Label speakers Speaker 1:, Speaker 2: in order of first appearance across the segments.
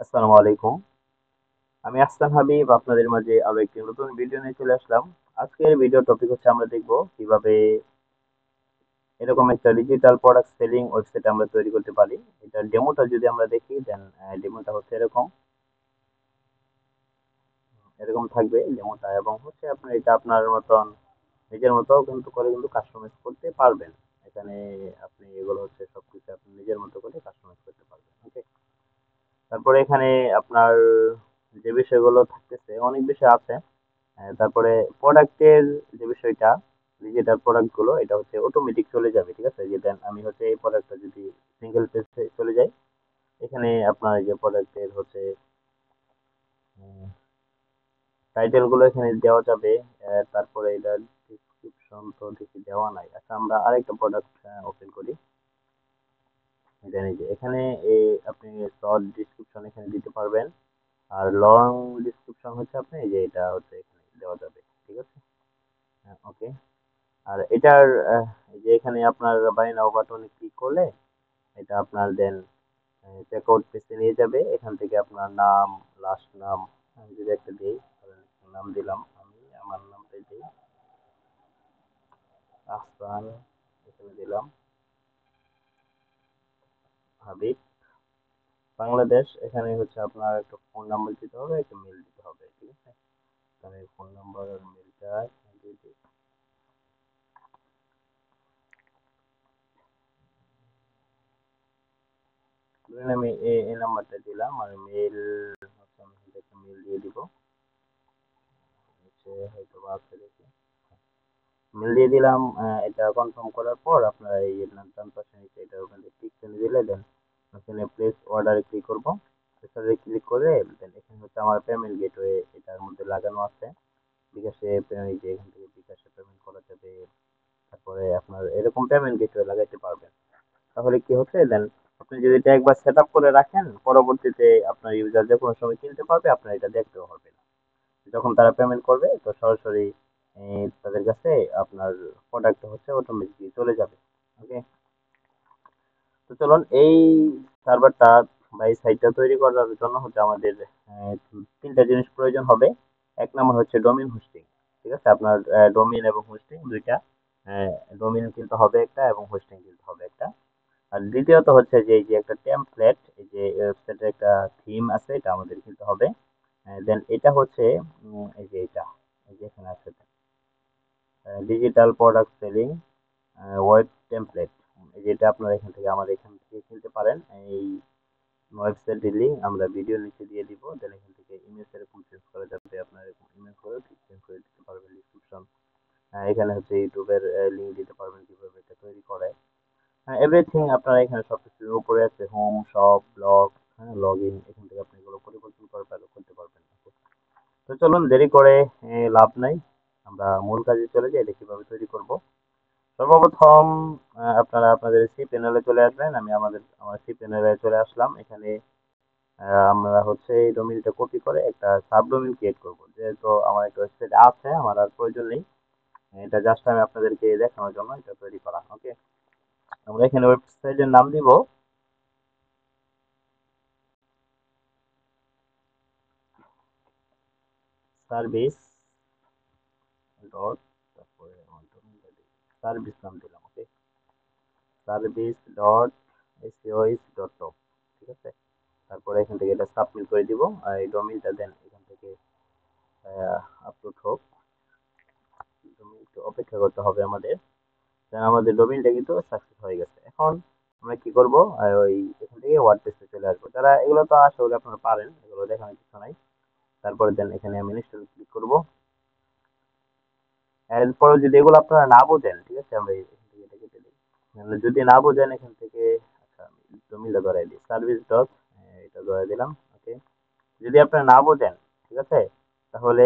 Speaker 1: আসসালামু আলাইকুম। আমি আহসান হাবিব আপনাদের মাঝে আরো একটি নতুন ভিডিও নিয়ে চলে আসলাম। আজকের ভিডিও টপিক হচ্ছে আমরা দেখব কিভাবে এরকম একটা ডিজিটাল প্রোডাক্ট সেলিং ওয়েবসাইট আমরা তৈরি করতে পারি। এটার ডেমোটা যদি আমরা দেখি দেন ডেমোটা হচ্ছে এরকম এরকম থাকবে ডেমোটা, এবং হচ্ছে আপনি এটা আপনার মতন নিজের মতো কিন্তু করে কিন্তু কাস্টমাইজ করতে পারবেন। এখানে আপনি এগুলো হচ্ছে সবকিছু আপনি নিজের মতো করে কাস্টমাইজ করতে পারবেন। ওকে, তারপরে এখানে আপনার যে বিষয়গুলো থাকতেছে অনেক বিষয় আছে। তারপরে প্রোডাক্টের যে বিষয়টা, ডিজিটাল প্রোডাক্ট গুলো এটা হচ্ছে অটোমেটিক চলে যাবে, ঠিক আছে? যে দেন আমি হচ্ছে এই প্রোডাক্টটা যদি সিঙ্গেল পেজে চলে যাই, এখানে আপনার এই যে প্রোডাক্টের হচ্ছে টাইটেল গুলো এখানে দেওয়া যাবে। তারপরে এটা ডিসক্রিপশন তো দেখি দেওয়া নাই। আচ্ছা, আমরা আরেকটা প্রোডাক্ট ওপেন করি। দেন এই যে এখানে আপনি শর্ট ডিসক্রিপশন এখানে দিতে পারবেন, আর লং ডিসক্রিপশন হচ্ছে আপনি এই যে এটা হচ্ছে এখানে দেওয়া যাবে, ঠিক আছে? ওকে, আর এটার এই যে এখানে আপনার বাই নাও বাটনে ক্লিক করলে এটা আপনার দেন চেকআউট পেজে নিয়ে যাবে। এখান থেকে আপনার নাম, লাস্ট নাম আমি যদি একটা দিই, ধরেন একটা নাম দিলাম, আমি আমার নামটাই দিই, আহসান, এখানে দিলাম হাবিব, বাংলাদেশ। এখানে হচ্ছে আপনার একটা ফোন নাম্বার দিতে হবে, একটা মেল দিতে হবে, ঠিক আছে? তাহলে ফোন নাম্বার আর মেলটা দিয়ে দিই। ধরেন আমি এই নাম্বারটা দিলাম, আর মেল হচ্ছে আমি একটা মেল দিয়ে দিব, হচ্ছে হয়তো বা আছে দেখি, মেল দিয়ে দিলাম। এটা কনফার্ম করার পর আপনারা এই ডান পাশে নিচে এটা ওখানে টিক চিহ্ন দিলে দেন ওখানে প্লেস অর্ডারে ক্লিক করব। অর্ডারে ক্লিক করে দেন এখানে হচ্ছে আমার পেমেন্ট গেটওয়ে এটার মধ্যে লাগানো আছে। বিকাশে এই যে এখান থেকে বিকাশে পেমেন্ট করা যাবে। তারপরে আপনার এরকম পেমেন্ট গেটওয়ে লাগাইতে পারবেন। তাহলে কি হচ্ছে দেন আপনি যদি এটা একবার সেট আপ করে রাখেন, পরবর্তীতে আপনার ইউজার যে কোনো সময় কিনতে পারবে, আপনার এটা দেখতেও হবে না। যখন তারা পেমেন্ট করবে তো সরাসরি তাদের কাছে আপনার প্রোডাক্ট হচ্ছে অটোমেটিকলি চলে যাবে। ওকে, তো চলুন এই সার্ভারটা বা এই সাইটটা তৈরি করার জন্য হচ্ছে আমাদের আহ, তিনটা জিনিস প্রয়োজন হবে। এক নম্বর হচ্ছে ডোমেইন হোস্টিং, ঠিক আছে? আপনার ডোমেইন এবং হোস্টিং দুইটা, ডোমেইন কিনতে হবে একটা এবং হোস্টিং কিনতে হবে একটা। আর দ্বিতীয়ত হচ্ছে যে এই যে একটা টেমপ্লেট, এই যে ওয়েবসাইটের একটা থিম আছে, এটা আমাদের কিনতে হবে। দেন এটা হচ্ছে এই যে এটা, এই যে এখানে আছে digital product selling web template, যেটা আপনারা এখান থেকে আমাদের এখান থেকে কিনতে পারেন। এই ওয়েবসাইটের লিঙ্ক আমরা ভিডিও নিচে দিয়ে দিব। দেন এখান থেকে ইমেজ এরকম চেঞ্জ করা যাবে, আপনার এরকম ইমেজ করে চেঞ্জ করে দিতে পারবেন। ডিসক্রিপশন এখানে হচ্ছে ইউটিউবের লিঙ্ক দিতে পারবেন কিভাবে এটা তৈরি করে। এভরিথিং আপনারা এখানে সবকিছুর উপরে আছে, হোম, শপ, ব্লগ, হ্যাঁ, লগ ইন, এখান থেকে আপনি এগুলো পরিবর্তন করতে পারবেন। তো চলুন দেরি করে লাভ নাই, আমরা মূল কাজে চলে যাই, এটা কিভাবে তৈরি করব। সর্বপ্রথম আপনারা আপনাদের সি প্যানেলে চলে আসবেন। আমি আমার সি প্যানেলে চলে আসলাম। এখানে আমরা হচ্ছে এই ডোমেইনটা কপি করে একটা সাবডোমেইন ক্রিয়েট করব। যেহেতু আমার একটা ওয়েবসাইট আছে, আমার আর প্রয়োজন নেই, এটা জাস্ট আমি আপনাদেরকে দেখানোর জন্য এটা তৈরি করা। ওকে, আমরা এখানে ওয়েবসাইটের নাম দিব সার্ভিস ডট, তারপরে আমার domain-টা দিই, সার্ভিস নাম দিলাম। ওকে, সার্ভিস ডট এসিওএস ডট টপ, ঠিক আছে? তারপরে এখান থেকে এটা সাবমিট করে দিব, আর এই ডোমেইনটা দেন এখান থেকে আপলোড হোক। ডোমেইন একটু অপেক্ষা করতে হবে আমাদের। দেন আমাদের ডোমেইনটা কিন্তু সাকসেস হয়ে গেছে। এখন আমরা কি করব, ওই এখান থেকে ওয়ার্ডপ্রেসে চলে আসবো। যারা এগুলো তো আসলে আপনারা পারেন, এগুলো দেখানোর কিছু নাই। তারপরে দেন এখানে আমি ইনস্টল ক্লিক করব। এরপরে যদি এগুলো আপনারা না বোঝেন, ঠিক আছে, আমরা এখান থেকে এটা কেটে দিই। যদি না বোঝেন এখান থেকে, আচ্ছা আমি ডোমেইনটা ধরাই দিই, সার্ভিস ডট, এটা ধরাই দিলাম। ওকে, যদি আপনারা না বোঝেন, ঠিক আছে, তাহলে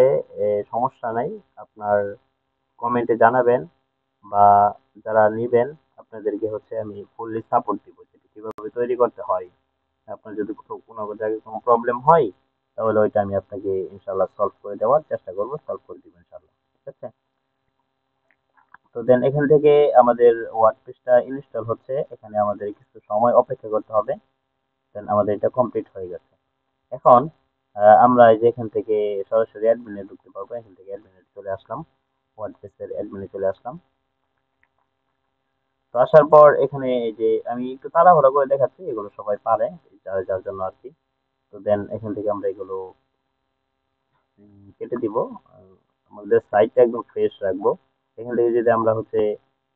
Speaker 1: সমস্যা নাই, আপনার কমেন্টে জানাবেন, বা যারা নিবেন আপনাদেরকে হচ্ছে আমি ফুললি সাপোর্ট দিব যেটা কিভাবে তৈরি করতে হয়। আপনার যদি কোনো জায়গায় কোনো প্রবলেম হয়, তাহলে ওইটা আমি আপনাকে ইনশাল্লাহ সলভ করে দেওয়ার চেষ্টা করব, সলভ করে দিব ইনশাল্লাহ, ঠিক আছে? তো দেন এখান থেকে আমাদের ওয়ার্ডপ্রেসটা ইনস্টল হচ্ছে, এখানে আমাদের কিছু সময় অপেক্ষা করতে হবে। দেন আমাদের এটা কমপ্লিট হয়ে গেছে। এখন আমরা এই যে এখান থেকে সরাসরি অ্যাডমিনে ঢুকতে পারবো। এখান থেকে অ্যাডমিনে চলে আসলাম, ওয়ার্ডপ্রেসের অ্যাডমিনে চলে আসলাম। তো আসার পর এখানে এই যে আমি একটু তাড়াহুড়া করে দেখাচ্ছি, এগুলো সবাই পারে, যার যার জন্য আর কি। তো দেন এখান থেকে আমরা এগুলো কেটে দিব। আমাদের সাইটটা একদম ফ্রেশ রাখবো। এখান থেকে যদি আমরা হচ্ছে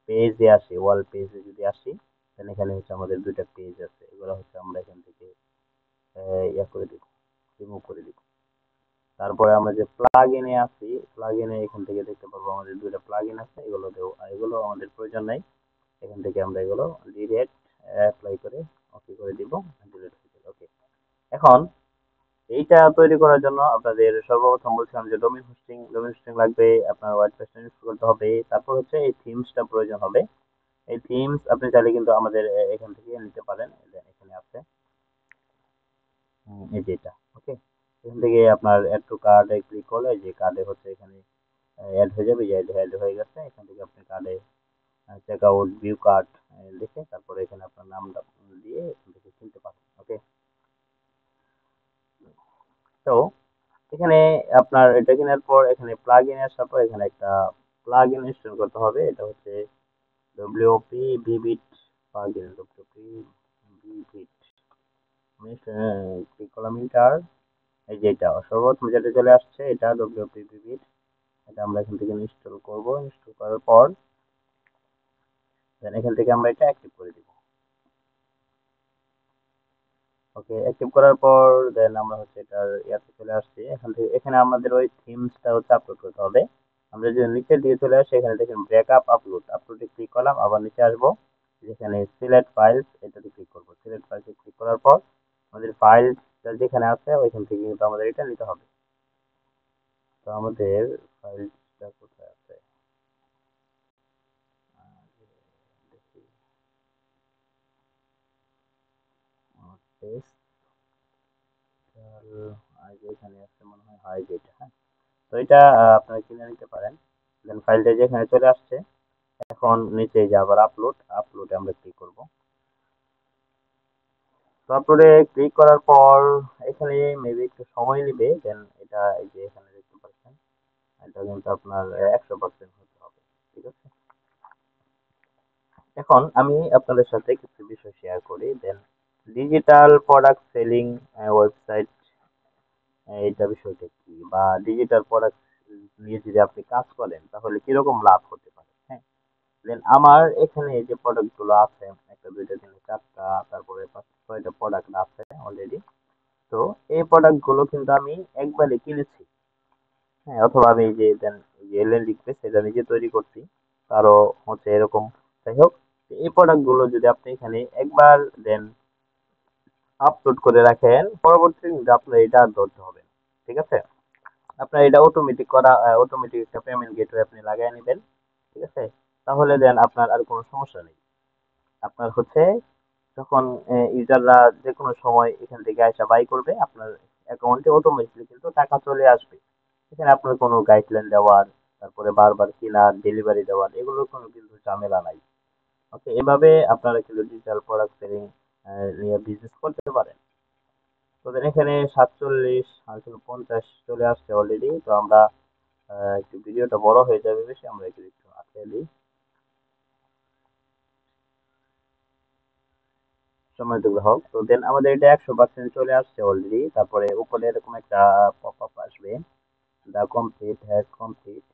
Speaker 1: পেজে আসি, ওয়াল পেজে যদি আসি, তাহলে এখানে হচ্ছে আমাদের দুইটা পেজ আছে, এগুলো হচ্ছে আমরা এখান থেকে ইয়া করে দিব, রিমুভ করে দিব। তারপরে আমরা যে প্লাগ ইনে আছি, প্লাগ ইনে এখান থেকে দেখতে পারবো আমাদের দুইটা প্লাগ ইন আছে, এগুলো আমাদের প্রয়োজন নাই। এখান থেকে আমরা এগুলো ডিরেক্ট অ্যাপ্লাই করে ওকে করে দিব, ডিলিট হয়ে যাবে। ওকে। এখন এইটা তৈরি করার জন্য আপনাদের সর্বপ্রথম বলছিলাম যে ডোমেইন হোস্টিং লাগবে, আপনার ওয়ার্ডপ্রেস ইনস্টল করতে হবে। তারপর হচ্ছে এই থিমসটা প্রয়োজন হবে। এই থিমস আপনি চাইলে কিন্তু আমাদের এখান থেকে নিতে পারেন, এখানে আছে। এই যে এটা, ওকে। এখান থেকে আপনার অ্যাড টু কার্ডে ক্লিক করলে যে কার্ডে হচ্ছে এখানে অ্যাড হয়ে যাবে, যে অ্যাড হয়ে গেছে। এখান থেকে আপনি কার্ডে চেক আউট ভিউ কার্ড লিখে তারপরে এখানে আপনার নামটা দিয়ে এখান থেকে কিনতে পারেন। ওকে। তো এখানে আপনার এটা কেনার পর এখানে প্লাগ ইন আসার পর এখানে একটা প্লাগ ইন ইনস্টল করতে হবে। এটা হচ্ছে ডব্লিউপি ভিভিট প্লাগ ইন, ডব্লিউপি ভিভিট। আমি ক্লিক করলাম ইন্টার। এই যে এটা সর্বপ্রথম যেটা চলে আসছে, এটা ডব্লিউপি ভিভিট। এটা আমরা এখান থেকে ইনস্টল করব। ইনস্টল করার পর দেন এখান থেকে আমরা এটা অ্যাক্টিভ করে দিব। ওকে, অ্যাক্টিভ করার পর দেন আমরা হচ্ছে এটার ইয়াতে চলে আসছি। এখান থেকে এখানে আমাদের ওই থিমসটা হচ্ছে আপলোড করতে হবে। আমরা যদি নিচের দিকে চলে আসি, এখানে দেখেন ব্রেকআপ আপলোড, আপলোডে ক্লিক করলাম, আবার নিচে আসবো, যেখানে সিলেক্ট ফাইলস এটাতে ক্লিক করবো। সিলেক্ট ফাইলসে ক্লিক করার পর আমাদের ফাইলটা যেখানে আছে ওইখান থেকে কিন্তু আমাদের এটা নিতে হবে। তো আমাদের ফাইলটা কোথায় আছে দেখি, টেক্সট এখানে আছে মনে হয়, হয় যেটা, হ্যাঁ। তো এটা আপনারা কিনে নিতে পারেন। দেন ফাইলটা যেখানে চলে আসছে, এখন নিচে যে আবার আপলোডে আমরা ক্লিক করব। তো আপলোডে ক্লিক করার পর এখানে মেবি একটু সময় নেবে। দেন এটা এই যে এখানে দেখতে পাচ্ছেন, এটা কিন্তু আপনার 100% হতে হবে। ঠিক আছে। এখন আমি আপনাদের সাথে কিছু বিষয় শেয়ার করি। দেন ডিজিটাল প্রোডাক্ট সেলিং ওয়েবসাইট, এটা বিষয়টা কি, বা ডিজিটাল প্রোডাক্ট নিয়ে যদি আপনি কাজ করেন তাহলে কিরকম লাভ হতে পারে, হ্যাঁ। দেন আমার এখানে যে প্রোডাক্ট গুলো আছে, একটা দুইটা তিনটা চারটা, তারপরে পাঁচ ছয়টা প্রোডাক্ট আছে অলরেডি। তো এই প্রোডাক্ট গুলো কিন্তু আমি একবারে কিনেছি, হ্যাঁ। অথবা আমি এই যে দেন যে এলএন রিকোয়েস্ট সেটা নিজে তৈরি করছি, তারও হচ্ছে এরকম। যাই হোক, এই প্রোডাক্ট গুলো যদি আপনি এখানে একবার দেন আপলোড করে রাখেন, পরবর্তীতে কিন্তু আপনার এটা আর ধরতে হবে না। ঠিক আছে। আপনার এটা অটোমেটিক একটা পেমেন্ট গেটওয়ে আপনি লাগাই নেবেন। ঠিক আছে। তাহলে দেন আপনার আর কোনো সমস্যা নেই। আপনার হচ্ছে যখন ইউজাররা যে কোনো সময় এখান থেকে আইসা বাই করবে, আপনার অ্যাকাউন্টে অটোমেটিকলি কিন্তু টাকা চলে আসবে। এখানে আপনার কোনো গাইডলাইন দেওয়ার, তারপরে বারবার কেনার, ডেলিভারি দেওয়ার, এগুলোর কোনো কিন্তু ঝামেলা নাই। ওকে, এভাবে আপনারা কিন্তু ডিজিটাল প্রোডাক্ট সেলিং নিয়ে বিজনেস করতে পারেন। তোদের এখানে 47 আর 50 চলে আসছে অলরেডি। তো আমরা একটু ভিডিওটা বড় হয়ে যাবে বেশি, আমরা একটু একটু আটকে দিই, সময় টুকু হোক। তো দেন আমাদের এটা 100% চলে আসছে অলরেডি। তারপরে উপরে এরকম একটা পপ আপ আসবে, দা কমপ্লিট হ্যাজ কমপ্লিট,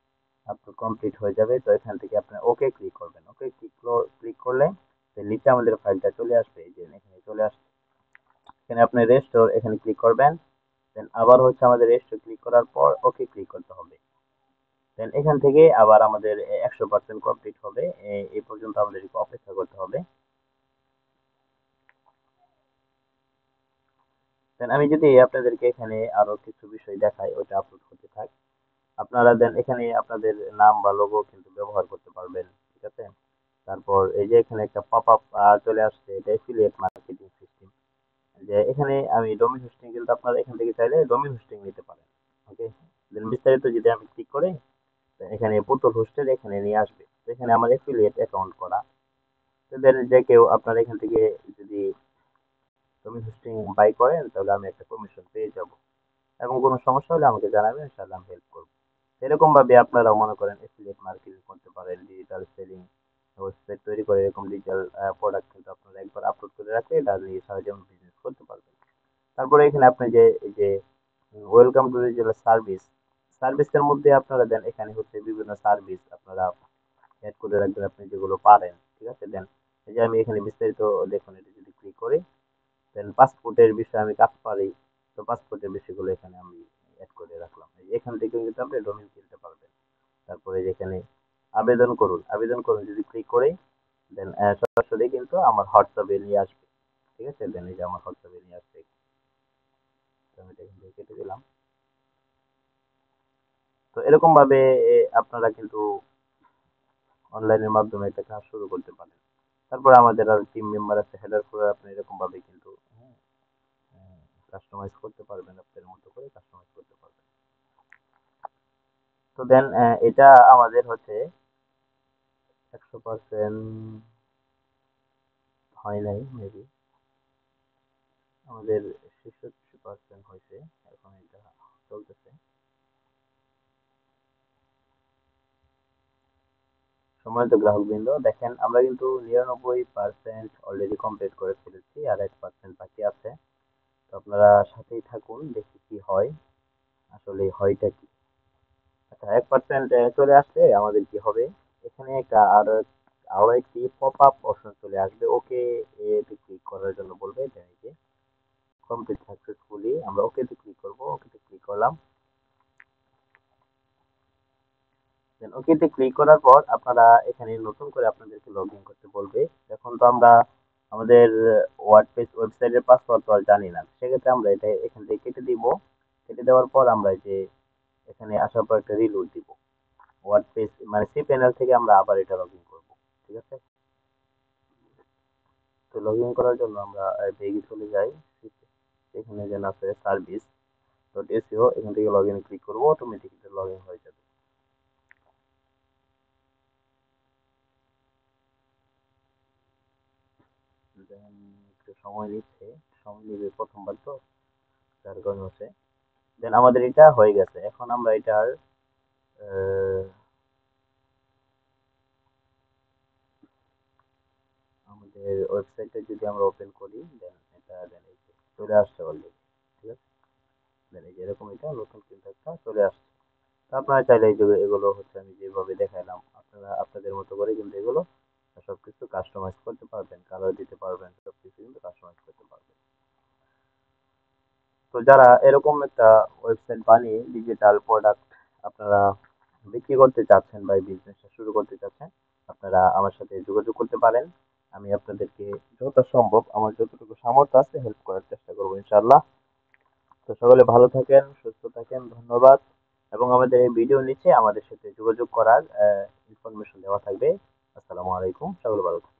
Speaker 1: আপনার কমপ্লিট হয়ে যাবে। তো এখান থেকে আপনি ওকে ক্লিক করবেন। ওকে ক্লিক করলে নিচে আমাদের ফাইলটা চলে আসবে, এই যে এখানে চলে আসছে। এখানে আপনি রেস্টোর এখানে ক্লিক করবেন। দেন আবার হচ্ছে আমাদের রেস্টোর ক্লিক করার পর ওকে ক্লিক করতে হবে। দেন এখান থেকে আবার আমাদের 100% কমপ্লিট হবে। এই পর্যন্ত আমাদের অপেক্ষা করতে হবে। দেন আমি যদি আপনাদেরকে এখানে আরো কিছু বিষয় দেখাই, ওটা আপলোড হতে থাক। আপনারা দেন এখানে আপনাদের নাম বা লোগো কিন্তু ব্যবহার করতে পারবেন। ঠিক আছে। তারপর এই যে এখানে একটা পপ আপ চলে আসছে, এটা এফিলিয়েট মার্কেটিং সিস্টেম। যে এখানে আমি ডোমেইন হোস্টিং কিন্তু আপনারা এখান থেকে চাইলে ডোমেইন হোস্টিং নিতে পারেন। ওকে। দেন বিস্তারিত যদি আমি ক্লিক করি, তো এখানে পুতুল হোস্টের এখানে নিয়ে আসবে। তো এখানে আমার এফিলিয়েট অ্যাকাউন্ট করা। তো দেন যে কেউ আপনার এখান থেকে যদি ডোমেইন হোস্টিং বাই করেন তাহলে আমি একটা কমিশন পেয়ে যাব। এবং কোনো সমস্যা হলে আমাকে জানাবেন, ইনশাআল্লাহ আমি হেল্প করব। এরকম ভাবে আপনারাও মনে করেন এফিলিয়েট মার্কেটিং করতে পারেন, ডিজিটাল সেলিং ওয়েবসাইট তৈরি করে এরকম ডিজিটাল প্রোডাক্ট কিন্তু আপনারা একবার আপলোড করে রাখলে এটা নিয়ে সহজে বিজনেস করতে পারবেন। তারপরে এখানে আপনি যে এই যে ওয়েলকাম টু ডিজিটাল সার্ভিস, সার্ভিসের মধ্যে আপনারা দেন এখানে হচ্ছে বিভিন্ন সার্ভিস আপনারা অ্যাড করে রাখবেন আপনি যেগুলো পারেন, ঠিক আছে? দেন এই যে আমি এখানে বিস্তারিত দেখুন, এটা যদি ক্লিক করি দেন পাসপোর্টের বিষয়ে আমি কাজ পারি, তো পাসপোর্টের বিষয়গুলো এখানে আমি অ্যাড করে রাখলাম। এই যে এখান থেকে কিন্তু আপনি ডোমেইন কিনতে পারবেন। তারপরে যেখানে আবেদন করুন, আবেদন করুন যদি ক্লিক করি দেন সরাসরি কিন্তু আমার হোয়াটসঅ্যাপে নিয়ে আসবে, ঠিক আছে? দেন এই যে আমার হোয়াটসঅ্যাপে নিয়ে আসবে, তো আমি এটা এখান থেকে কেটে দিলাম। তো এরকম ভাবে আপনারা কিন্তু অনলাইনের মাধ্যমে একটা কাজ শুরু করতে পারেন। তারপরে আমাদের আর টিম মেম্বার আছে, হেডার করে আপনি এরকম ভাবে কিন্তু কাস্টমাইজ করতে পারবেন, আপনার মতো করে কাস্টমাইজ করতে পারবেন। তো দেন এটা আমাদের হচ্ছে 100% হয় নাই মেবি, আমাদের 66% হয়েছে, এখন এটা চলতেছে। সম্মানিত গ্রাহকবৃন্দ, দেখেন আমরা কিন্তু 99% অলরেডি কমপ্লিট করে ফেলেছি, আর 1% বাকি আছে। তো আপনারা সাথেই থাকুন, দেখি কি হয়, আসলে হয়টা কি। আচ্ছা, 1% চলে আসলে আমাদের কি হবে, এখানে একটা আরো একটি পপ আপ অপশন চলে আসবে, ওকে এতে ক্লিক করার জন্য বলবে যে এই যে কমপ্লিট সাকসেসফুলি, আমরা ওকে তে ক্লিক করব, ওকে তে ক্লিক করলাম। দেন ওকে তে ক্লিক করার পর আপনারা এখানে নতুন করে আপনাদেরকে লগ ইন করতে বলবে। এখন তো আমরা আমাদের ওয়ার্ডপ্রেস ওয়েবসাইটের পাসওয়ার্ড তো আর জানি না, সেক্ষেত্রে আমরা এটা এখান থেকে কেটে দিব। কেটে দেওয়ার পর আমরা এই যে এখানে আসার পর একটা রিলোড দিব, ওয়ার্ডপ্রেস মানে সি প্যানেল থেকে আমরা আবার এটা লগ ইন করবো, ঠিক আছে? তো লগ ইন করার জন্য আমরা পেজে চলে যাই, এখানে যেন আছে সার্ভিস ডট এসইও, এখান থেকে লগ ইন ক্লিক করবো, অটোমেটিক্যালি লগ ইন হয়ে যাবে। দেন একটু সময় নিচ্ছে, সময় নিবে প্রথমবার তো, যার কারণে হচ্ছে। দেন আমাদের এটা হয়ে গেছে, এখন আমরা এটার আহ, আমাদের ওয়েবসাইটে যদি আমরা ওপেন করি দেন এটা দেন এই যে চলে আসছে অলরেডি, ঠিক আছে? দেন এই যে এরকম এটা নতুন কিন্তু একটা চলে আসছে। তো আপনারা চাইলে এই যে এগুলো হচ্ছে আমি যেভাবে দেখাইলাম, আপনারা আপনাদের মতো করে কিন্তু এগুলো সবকিছু কাস্টমাইজ করতে পারবেন, কালার দিতে পারবেন, সবকিছু কিন্তু কাস্টমাইজ করতে পারবেন। তো যারা এরকম একটা ওয়েবসাইট বানিয়ে ডিজিটাল প্রোডাক্ট আপনারা বিক্রি করতে চাচ্ছেন বা বিজনেসটা শুরু করতে চাচ্ছেন, আপনারা আমার সাথে যোগাযোগ করতে পারেন। আমি আপনাদেরকে যত সম্ভব আমার যতটুকু সামর্থ্য আছে হেল্প করার চেষ্টা করবো, ইনশাআল্লাহ। তো সকলে ভালো থাকেন, সুস্থ থাকেন, ধন্যবাদ। এবং আমাদের এই ভিডিও নিচে আমাদের সাথে যোগাযোগ করার ইনফরমেশন দেওয়া থাকবে। আসসালামু আলাইকুম, সকলে ভালো থাকবেন।